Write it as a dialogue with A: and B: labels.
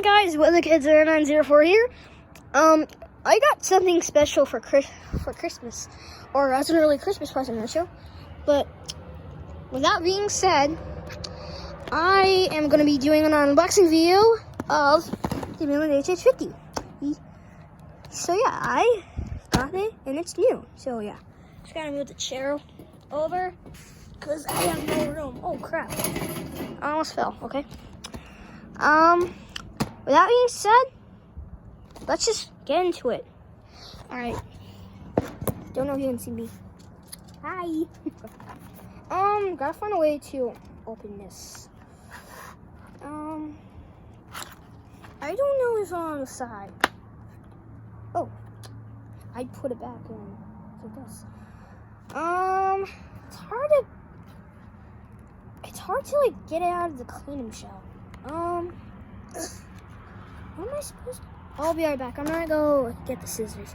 A: Hi guys, Weather Kids 0904 here. I got something special for Christmas, or as an early Christmas present to show. But with that being said, I am going to be doing an unboxing video of the new HH50. So yeah, I got it and it's new. So yeah, just gotta move the chair over because I have no room. Oh crap! I almost fell. Okay. With that being said, let's just get into it. All right. Don't know if you can see me. Hi. Gotta find a way to open this. I don't know if it's on the side. Oh, I put it back in like this. It's hard to like get it out of the cleaning shell. What am I supposed to? I'll be right back. I'm gonna go get the scissors.